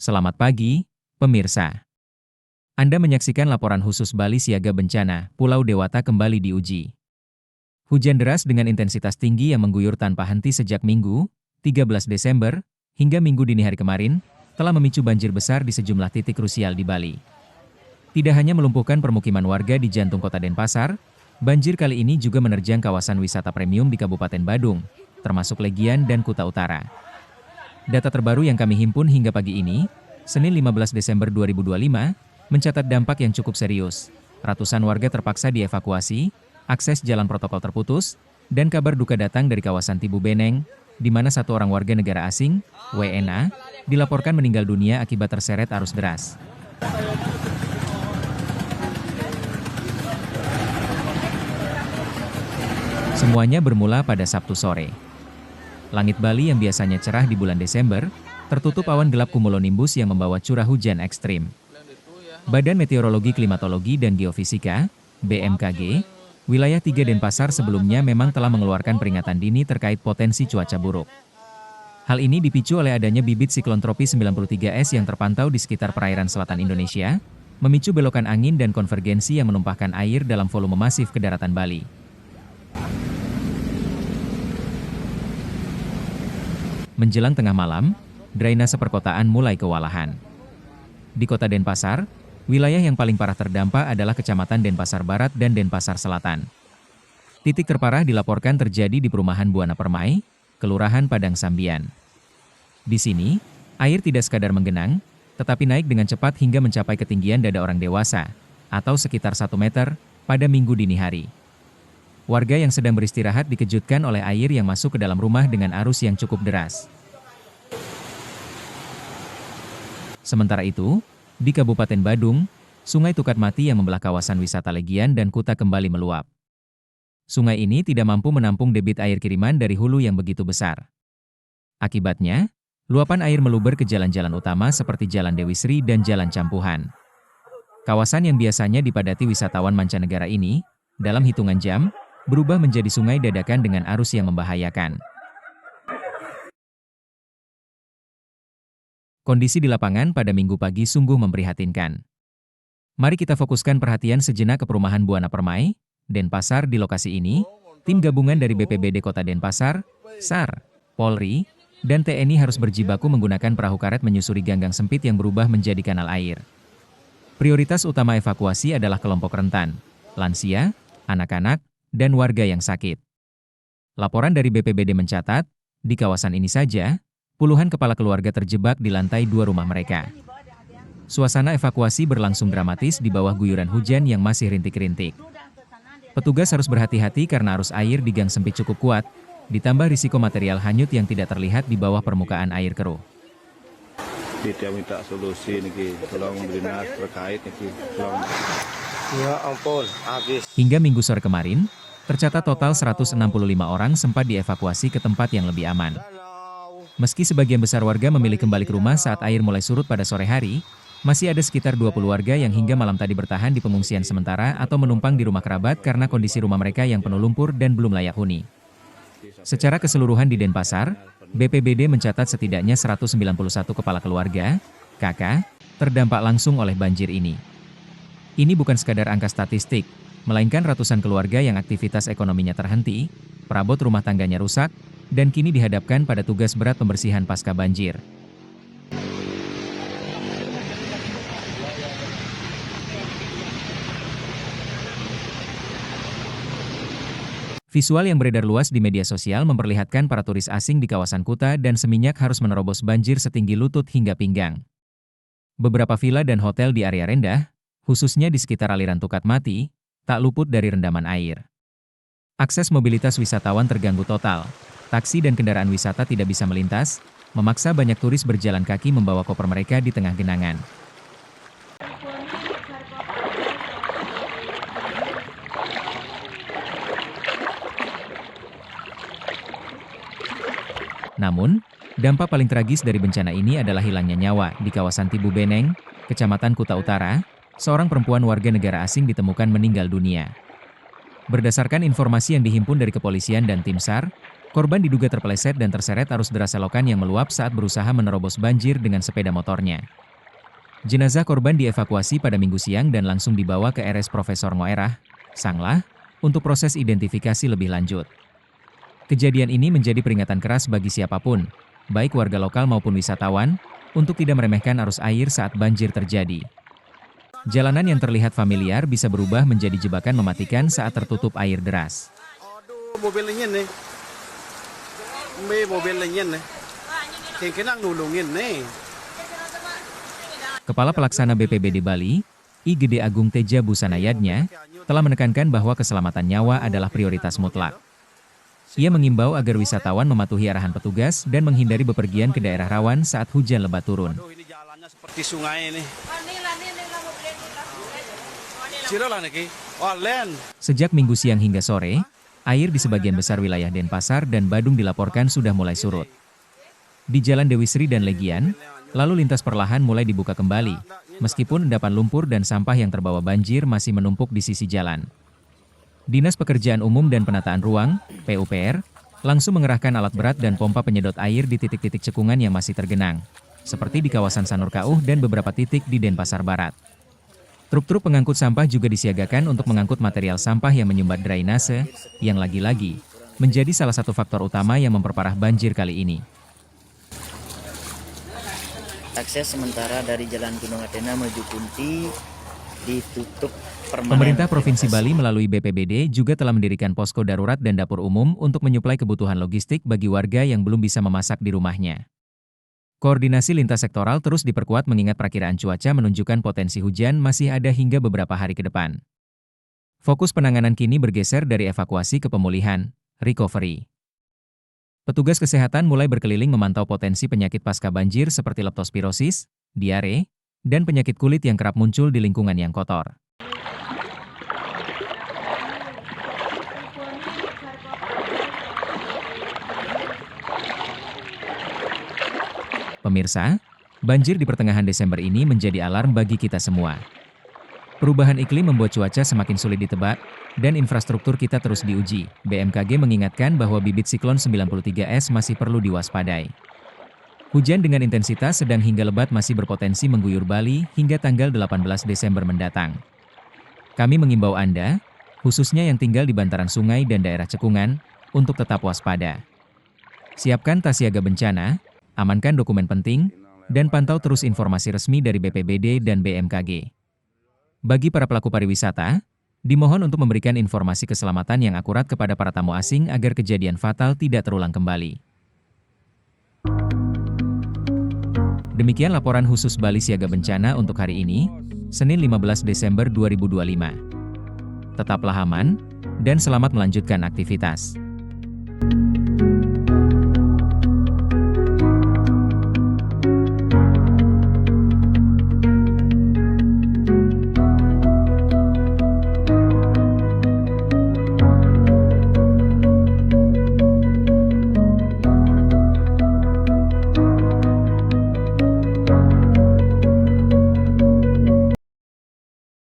Selamat pagi, pemirsa. Anda menyaksikan laporan khusus Bali Siaga Bencana, Pulau Dewata kembali diuji. Hujan deras dengan intensitas tinggi yang mengguyur tanpa henti sejak Minggu, 13 Desember, hingga Minggu dini hari kemarin, telah memicu banjir besar di sejumlah titik krusial di Bali. Tidak hanya melumpuhkan permukiman warga di jantung kota Denpasar, banjir kali ini juga menerjang kawasan wisata premium di Kabupaten Badung, termasuk Legian dan Kuta Utara. Data terbaru yang kami himpun hingga pagi ini, Senin 15 Desember 2025, mencatat dampak yang cukup serius. Ratusan warga terpaksa dievakuasi, akses jalan protokol terputus, dan kabar duka datang dari kawasan Tibu Beneng, di mana satu orang warga negara asing, WNA, dilaporkan meninggal dunia akibat terseret arus deras. Semuanya bermula pada Sabtu sore. Langit Bali yang biasanya cerah di bulan Desember, tertutup awan gelap cumulonimbus yang membawa curah hujan ekstrim. Badan Meteorologi Klimatologi dan Geofisika, BMKG, wilayah 3 Denpasar sebelumnya memang telah mengeluarkan peringatan dini terkait potensi cuaca buruk. Hal ini dipicu oleh adanya bibit siklon tropis 93S yang terpantau di sekitar perairan selatan Indonesia, memicu belokan angin dan konvergensi yang menumpahkan air dalam volume masif ke daratan Bali. Menjelang tengah malam, drainase perkotaan mulai kewalahan. Di kota Denpasar, wilayah yang paling parah terdampak adalah Kecamatan Denpasar Barat dan Denpasar Selatan. Titik terparah dilaporkan terjadi di perumahan Buana Permai, Kelurahan Padang Sambian. Di sini, air tidak sekadar menggenang, tetapi naik dengan cepat hingga mencapai ketinggian dada orang dewasa, atau sekitar 1 meter, pada Minggu dini hari. Warga yang sedang beristirahat dikejutkan oleh air yang masuk ke dalam rumah dengan arus yang cukup deras. Sementara itu, di Kabupaten Badung, Sungai Tukat Mati yang membelah kawasan wisata Legian dan Kuta kembali meluap. Sungai ini tidak mampu menampung debit air kiriman dari hulu yang begitu besar. Akibatnya, luapan air meluber ke jalan-jalan utama seperti Jalan Dewi Sri dan Jalan Campuhan. Kawasan yang biasanya dipadati wisatawan mancanegara ini, dalam hitungan jam, berubah menjadi sungai dadakan dengan arus yang membahayakan. Kondisi di lapangan pada Minggu pagi sungguh memprihatinkan. Mari kita fokuskan perhatian sejenak ke perumahan Buana Permai, Denpasar. Di lokasi ini, tim gabungan dari BPBD Kota Denpasar, SAR, Polri, dan TNI harus berjibaku menggunakan perahu karet menyusuri ganggang sempit yang berubah menjadi kanal air. Prioritas utama evakuasi adalah kelompok rentan, lansia, anak-anak, dan warga yang sakit. Laporan dari BPBD mencatat, di kawasan ini saja, puluhan kepala keluarga terjebak di lantai 2 rumah mereka. Suasana evakuasi berlangsung dramatis di bawah guyuran hujan yang masih rintik-rintik. Petugas harus berhati-hati karena arus air di gang sempit cukup kuat, ditambah risiko material hanyut yang tidak terlihat di bawah permukaan air keruh. Tidak minta solusi niki, tolong dinas terkait niki, tolong. Ya ampun, habis. Hingga Minggu sore kemarin, tercatat total 165 orang sempat dievakuasi ke tempat yang lebih aman. Meski sebagian besar warga memilih kembali ke rumah saat air mulai surut pada sore hari, masih ada sekitar 20 warga yang hingga malam tadi bertahan di pengungsian sementara atau menumpang di rumah kerabat karena kondisi rumah mereka yang penuh lumpur dan belum layak huni. Secara keseluruhan di Denpasar, BPBD mencatat setidaknya 191 kepala keluarga, KK, terdampak langsung oleh banjir ini. Ini bukan sekadar angka statistik, melainkan ratusan keluarga yang aktivitas ekonominya terhenti, perabot rumah tangganya rusak, dan kini dihadapkan pada tugas berat pembersihan pasca banjir. Visual yang beredar luas di media sosial memperlihatkan para turis asing di kawasan Kuta dan Seminyak harus menerobos banjir setinggi lutut hingga pinggang. Beberapa villa dan hotel di area rendah, khususnya di sekitar aliran Tukat Mati, tak luput dari rendaman air. Akses mobilitas wisatawan terganggu total. Taksi dan kendaraan wisata tidak bisa melintas, memaksa banyak turis berjalan kaki membawa koper mereka di tengah genangan. Namun, dampak paling tragis dari bencana ini adalah hilangnya nyawa di kawasan Tibu Beneng, Kecamatan Kuta Utara. Seorang perempuan warga negara asing ditemukan meninggal dunia. Berdasarkan informasi yang dihimpun dari kepolisian dan tim SAR, Korban diduga terpeleset dan terseret arus deras selokan yang meluap saat berusaha menerobos banjir dengan sepeda motornya. Jenazah korban dievakuasi pada Minggu siang dan langsung dibawa ke RS Profesor Ngoerah, Sanglah, untuk proses identifikasi lebih lanjut. Kejadian ini menjadi peringatan keras bagi siapapun, baik warga lokal maupun wisatawan, untuk tidak meremehkan arus air saat banjir terjadi. Jalanan yang terlihat familiar bisa berubah menjadi jebakan mematikan saat tertutup air deras. Kepala Pelaksana BPBD Bali, I Gede Agung Teja Busanayadnya, telah menekankan bahwa keselamatan nyawa adalah prioritas mutlak. Ia mengimbau agar wisatawan mematuhi arahan petugas dan menghindari bepergian ke daerah rawan saat hujan lebat turun. Ini jalannya seperti sungai ini. Sejak Minggu siang hingga sore, air di sebagian besar wilayah Denpasar dan Badung dilaporkan sudah mulai surut. Di Jalan Dewi Sri dan Legian, lalu lintas perlahan mulai dibuka kembali, meskipun endapan lumpur dan sampah yang terbawa banjir masih menumpuk di sisi jalan. Dinas Pekerjaan Umum dan Penataan Ruang, PUPR, langsung mengerahkan alat berat dan pompa penyedot air di titik-titik cekungan yang masih tergenang, seperti di kawasan Sanur Kauh dan beberapa titik di Denpasar Barat. Truk-truk pengangkut sampah juga disiagakan untuk mengangkut material sampah yang menyumbat drainase, yang lagi-lagi menjadi salah satu faktor utama yang memperparah banjir kali ini. Akses sementara dari Jalan Gunung Athena menuju Kunti ditutup permanen. Pemerintah Provinsi Bali melalui BPBD juga telah mendirikan posko darurat dan dapur umum untuk menyuplai kebutuhan logistik bagi warga yang belum bisa memasak di rumahnya. Koordinasi lintas sektoral terus diperkuat mengingat perakiraan cuaca menunjukkan potensi hujan masih ada hingga beberapa hari ke depan. Fokus penanganan kini bergeser dari evakuasi ke pemulihan, recovery. Petugas kesehatan mulai berkeliling memantau potensi penyakit pasca banjir seperti leptospirosis, diare, dan penyakit kulit yang kerap muncul di lingkungan yang kotor. Pemirsa, banjir di pertengahan Desember ini menjadi alarm bagi kita semua. Perubahan iklim membuat cuaca semakin sulit ditebak, dan infrastruktur kita terus diuji. BMKG mengingatkan bahwa bibit siklon 93S masih perlu diwaspadai. Hujan dengan intensitas sedang hingga lebat masih berpotensi mengguyur Bali hingga tanggal 18 Desember mendatang. Kami mengimbau Anda, khususnya yang tinggal di bantaran sungai dan daerah cekungan, untuk tetap waspada. Siapkan tas siaga bencana, amankan dokumen penting, dan pantau terus informasi resmi dari BPBD dan BMKG. Bagi para pelaku pariwisata, dimohon untuk memberikan informasi keselamatan yang akurat kepada para tamu asing agar kejadian fatal tidak terulang kembali. Demikian laporan khusus Bali Siaga Bencana untuk hari ini, Senin 15 Desember 2025. Tetaplah aman, dan selamat melanjutkan aktivitas.